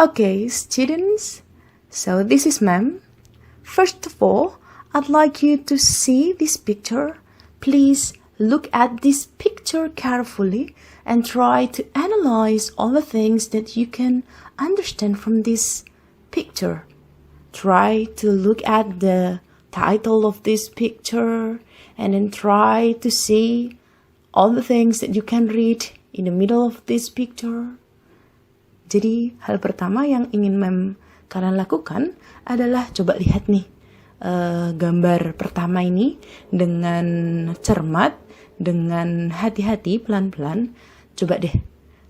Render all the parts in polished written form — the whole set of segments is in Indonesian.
Okay, students, so this is ma'am. First of all, I'd like you to see this picture. Please look at this picture carefully and try to analyze all the things that you can understand from this picture. Try to look at the title of this picture and then try to see all the things that you can read in the middle of this picture. Jadi hal pertama yang ingin kalian lakukan adalah coba lihat nih gambar pertama ini dengan cermat, dengan hati-hati, pelan-pelan. Coba deh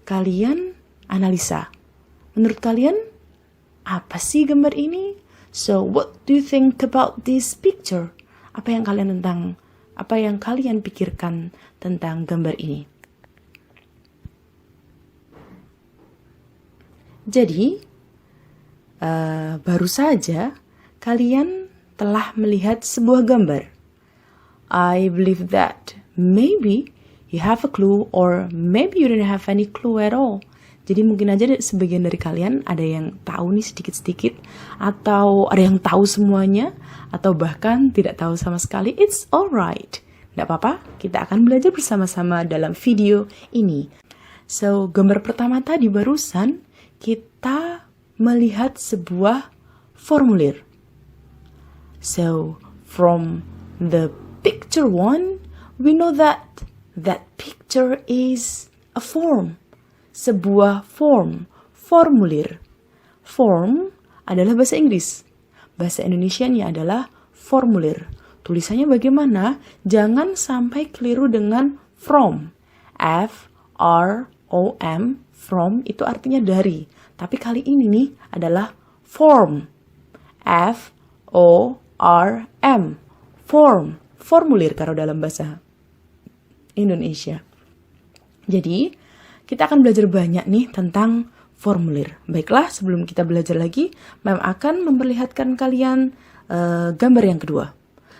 kalian analisa. Menurut kalian apa sih gambar ini? So what do you think about this picture? Apa yang kalian pikirkan tentang gambar ini? Jadi, baru saja kalian telah melihat sebuah gambar. I believe that maybe you have a clue or maybe you don't have any clue at all. Jadi mungkin aja sebagian dari kalian ada yang tahu nih sedikit-sedikit, atau ada yang tahu semuanya, atau bahkan tidak tahu sama sekali. It's alright. Nggak apa-apa, kita akan belajar bersama-sama dalam video ini. So, gambar pertama tadi barusan, kita melihat sebuah formulir. So, from the picture one, we know that picture is a form. Sebuah form, formulir. Form adalah bahasa Inggris. Bahasa Indonesianya adalah formulir. Tulisannya bagaimana? Jangan sampai keliru dengan from. F-R-O-M, from itu artinya dari. Tapi kali ini nih adalah form. F-O-R-M, form, formulir kalau dalam bahasa Indonesia. Jadi, kita akan belajar banyak nih tentang formulir. Baiklah, sebelum kita belajar lagi, Ma'am akan memperlihatkan kalian gambar yang kedua.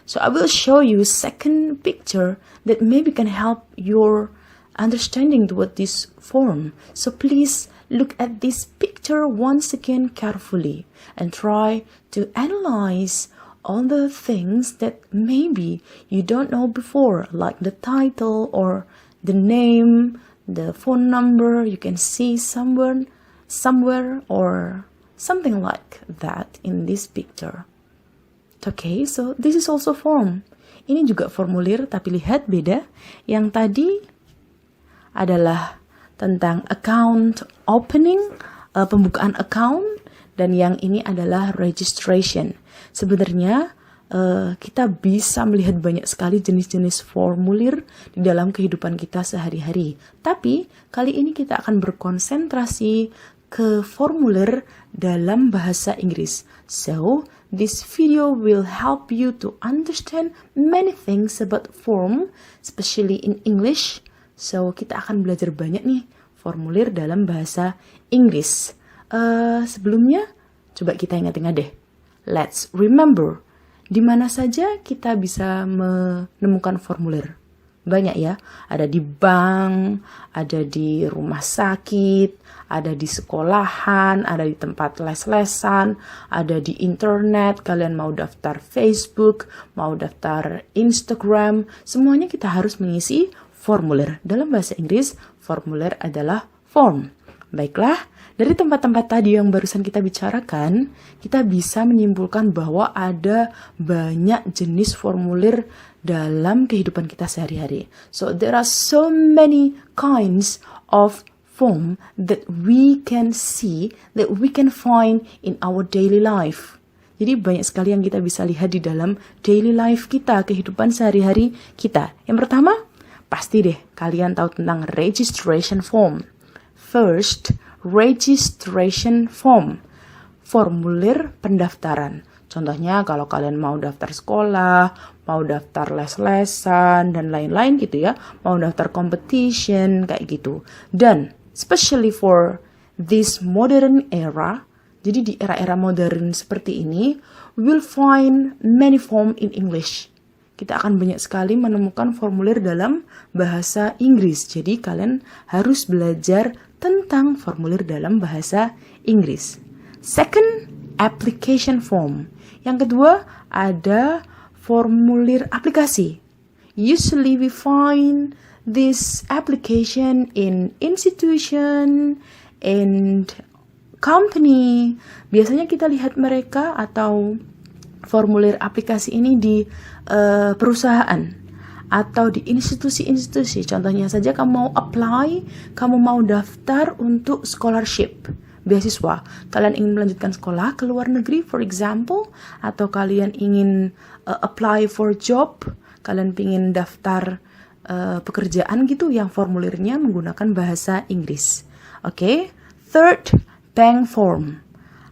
So, I will show you second picture that maybe can help your understanding toward this form. So, please look at this picture once again carefully and try to analyze all the things that maybe you don't know before, like the title or the name, the phone number you can see somewhere or something like that in this picture. Okay, so this is also form. Ini juga formulir, tapi lihat beda. Yang tadi adalah tentang account opening, pembukaan account, dan yang ini adalah registration. Sebenarnya kita bisa melihat banyak sekali jenis-jenis formulir di dalam kehidupan kita sehari-hari. Tapi kali ini kita akan berkonsentrasi ke formulir dalam bahasa Inggris. So, this video will help you to understand many things about form, especially in English. So, kita akan belajar banyak nih formulir dalam bahasa Inggris. Sebelumnya, coba kita ingat-ingat deh. Let's remember, di mana saja kita bisa menemukan formulir. Banyak ya, ada di bank, ada di rumah sakit, ada di sekolahan, ada di tempat les-lesan, ada di internet, kalian mau daftar Facebook, mau daftar Instagram, semuanya kita harus mengisi formulir. Dalam bahasa Inggris, formulir adalah form. Baiklah, dari tempat-tempat tadi yang barusan kita bicarakan, kita bisa menyimpulkan bahwa ada banyak jenis formulir dalam kehidupan kita sehari-hari. So, there are so many kinds of form that we can see, that we can find in our daily life. Jadi banyak sekali yang kita bisa lihat di dalam daily life kita, kehidupan sehari-hari kita. Yang pertama, pasti deh kalian tahu tentang registration form. First, registration form, formulir pendaftaran. Contohnya kalau kalian mau daftar sekolah, mau daftar les-lesan, dan lain-lain gitu ya, mau daftar competition, kayak gitu. Dan, especially for this modern era, jadi di era-era modern seperti ini, we'll find many form in English. Kita akan banyak sekali menemukan formulir dalam bahasa Inggris. Jadi kalian harus belajar tentang formulir dalam bahasa Inggris. Second, application form. Yang kedua, ada formulir aplikasi. Usually we find this application in institution, in company. Biasanya kita lihat mereka atau formulir aplikasi ini di perusahaan atau di institusi-institusi. Contohnya saja kamu mau apply, kamu mau daftar untuk scholarship, beasiswa. Kalian ingin melanjutkan sekolah ke luar negeri, for example, atau kalian ingin apply for job, kalian ingin daftar pekerjaan gitu yang formulirnya menggunakan bahasa Inggris. Oke. Third, bank form.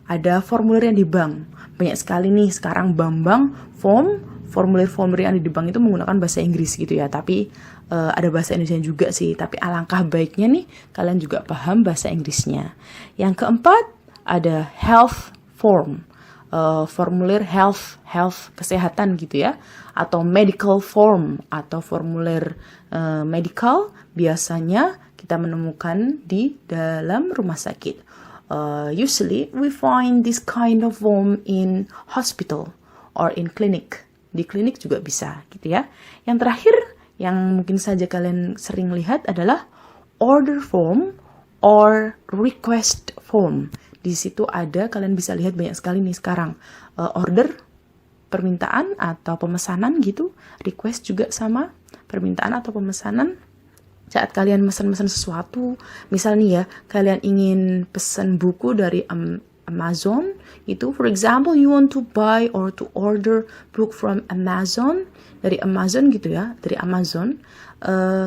Ada formulir yang di bank. Banyak sekali nih sekarang bank-bank formulir-formulir yang di bank itu menggunakan bahasa Inggris gitu ya. Tapi ada bahasa Indonesia juga sih. Tapi alangkah baiknya nih kalian juga paham bahasa Inggrisnya. Yang keempat, ada health form. Formulir health kesehatan gitu ya, atau medical form atau formulir medical biasanya kita menemukan di dalam rumah sakit. Usually we find this kind of form in hospital or in clinic. Di klinik juga bisa gitu ya. Yang terakhir yang mungkin saja kalian sering lihat adalah order form or request form. Di situ ada, kalian bisa lihat banyak sekali nih sekarang order, permintaan atau pemesanan gitu. Request juga sama, permintaan atau pemesanan. Saat kalian mesen-mesen sesuatu, misal nih ya, kalian ingin pesan buku dari Amazon gitu. For example, you want to buy or to order book from Amazon, dari Amazon gitu ya, dari Amazon.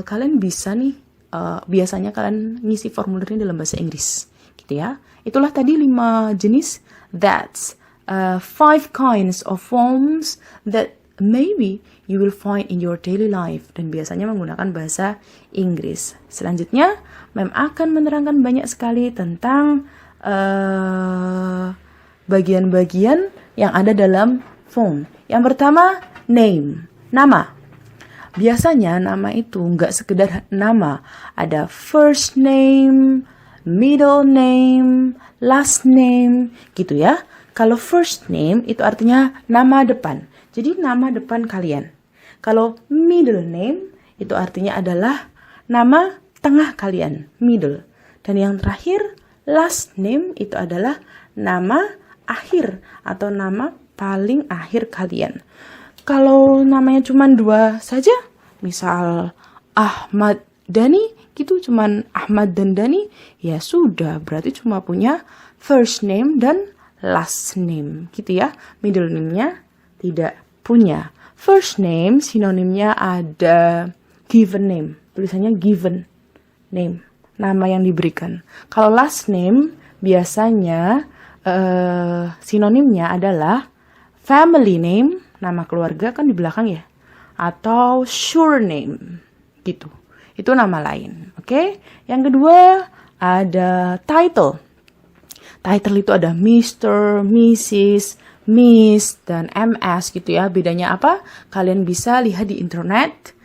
Kalian bisa nih, biasanya kalian ngisi formulirnya dalam bahasa Inggris gitu ya. Itulah tadi 5 jenis. That's 5 kinds of forms that maybe you will find in your daily life, dan biasanya menggunakan bahasa Inggris. Selanjutnya, Mem akan menerangkan banyak sekali tentang bagian-bagian yang ada dalam form. Yang pertama, name, nama. Biasanya nama itu nggak sekedar nama. Ada first name, middle name, last name, gitu ya. Kalau first name itu artinya nama depan. Jadi nama depan kalian. Kalau middle name itu artinya adalah nama tengah kalian, middle. Dan yang terakhir, last name itu adalah nama akhir atau nama paling akhir kalian. Kalau namanya cuma 2 saja, misal Ahmad Dhani, gitu cuman Ahmad dan Dhani, ya sudah, berarti cuma punya first name dan last name gitu ya. Middle name-nya tidak punya. First name sinonimnya ada given name, tulisannya given name, nama yang diberikan. Kalau last name biasanya sinonimnya adalah family name, nama keluarga kan di belakang ya, atau surname gitu. Itu nama lain, oke? Yang kedua ada title. Title itu ada Mr., Mrs., Miss, dan MS gitu ya. Bedanya apa? Kalian bisa lihat di internet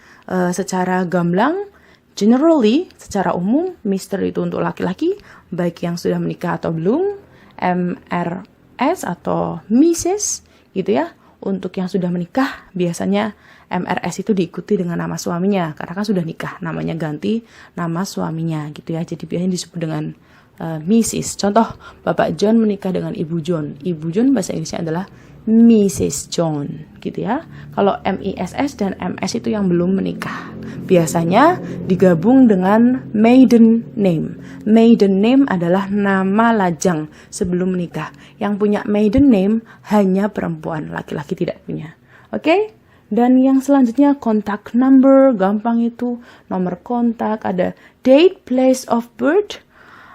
secara gamblang. Generally, secara umum, Mr. itu untuk laki-laki, baik yang sudah menikah atau belum. MRS atau Mrs. gitu ya. Untuk yang sudah menikah, biasanya MRS itu diikuti dengan nama suaminya. Karena kan sudah nikah, namanya ganti nama suaminya gitu ya. Jadi biasanya disebut dengan Mrs. Contoh, Bapak John menikah dengan Ibu John. Ibu John bahasa Inggrisnya adalah Mrs. John gitu ya. Kalau MISS dan MS itu yang belum menikah. Biasanya digabung dengan maiden name. Maiden name adalah nama lajang sebelum menikah. Yang punya maiden name hanya perempuan, laki-laki tidak punya. Oke? Dan yang selanjutnya contact number, gampang itu nomor kontak, ada date, place of birth,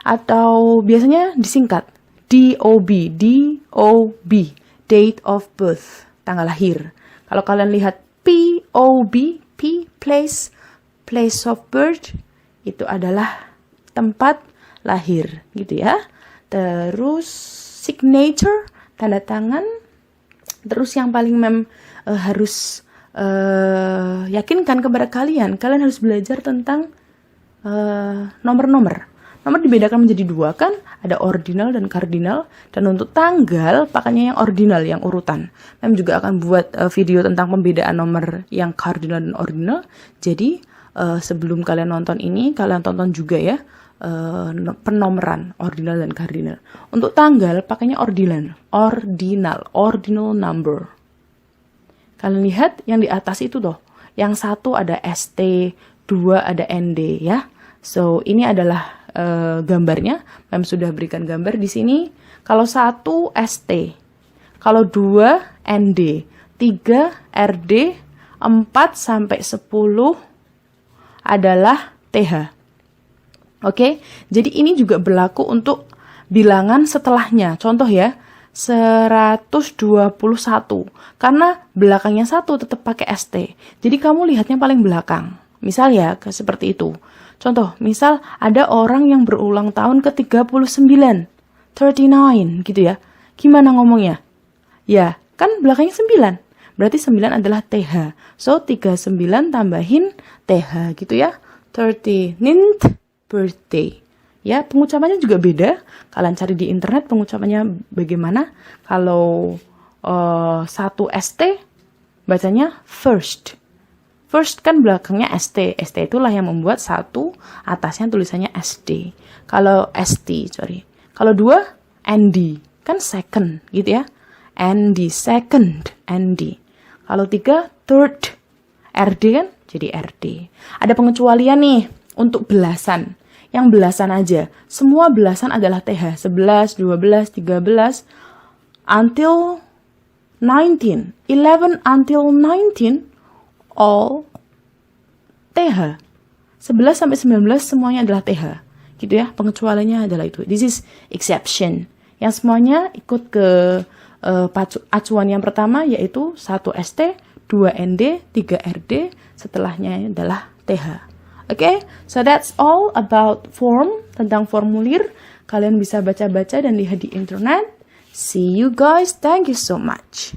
atau biasanya disingkat DOB, DOB, date of birth, tanggal lahir. Kalau kalian lihat POB, P, place of birth, itu adalah tempat lahir, gitu ya. Terus signature, tanda tangan. Terus yang paling harus yakinkan kepada kalian harus belajar tentang nomor-nomor. Nomor dibedakan menjadi 2 kan, ada ordinal dan kardinal. Dan untuk tanggal, pakainya yang ordinal, yang urutan. Mem juga akan buat video tentang pembedaan nomor yang kardinal dan ordinal. Jadi, sebelum kalian nonton ini, kalian tonton juga ya, penomoran ordinal dan kardinal. Untuk tanggal, pakainya ordinal number. Kalian lihat yang di atas itu tuh, yang satu ada ST, 2 ada ND ya. So, ini adalah gambarnya. Mem sudah berikan gambar di sini. Kalau 1 ST, kalau 2 ND, 3 RD, 4 sampai 10 adalah TH. Oke, jadi ini juga berlaku untuk bilangan setelahnya. Contoh ya, 121. Karena belakangnya 1 tetap pakai ST. Jadi kamu lihatnya paling belakang. Misal ya, seperti itu. Contoh, misal ada orang yang berulang tahun ke 39, 39 gitu ya. Gimana ngomongnya? Ya, kan belakangnya 9. Berarti 9 adalah TH. So, 39 tambahin TH gitu ya. 39th birthday. Ya, pengucapannya juga beda. Kalian cari di internet pengucapannya bagaimana. Kalau 1 ST, bacanya first. First kan belakangnya ST. ST itulah yang membuat 1, atasnya tulisannya SD. Kalau Kalau 2, ND. Kan second gitu ya. ND, second, ND. Kalau 3, third. RD kan jadi RD. Ada pengecualian nih untuk belasan. Yang belasan aja. Semua belasan adalah TH. 11, 12, 13, until 19. 11 until 19. All TH. 11 sampai 19 semuanya adalah TH. Gitu ya, pengecualiannya adalah itu. This is exception. Yang semuanya ikut ke acuan yang pertama, yaitu 1 ST, 2 ND, 3 RD, setelahnya adalah TH. Okay? So that's all about form, tentang formulir. Kalian bisa baca-baca dan lihat di internet. See you guys. Thank you so much.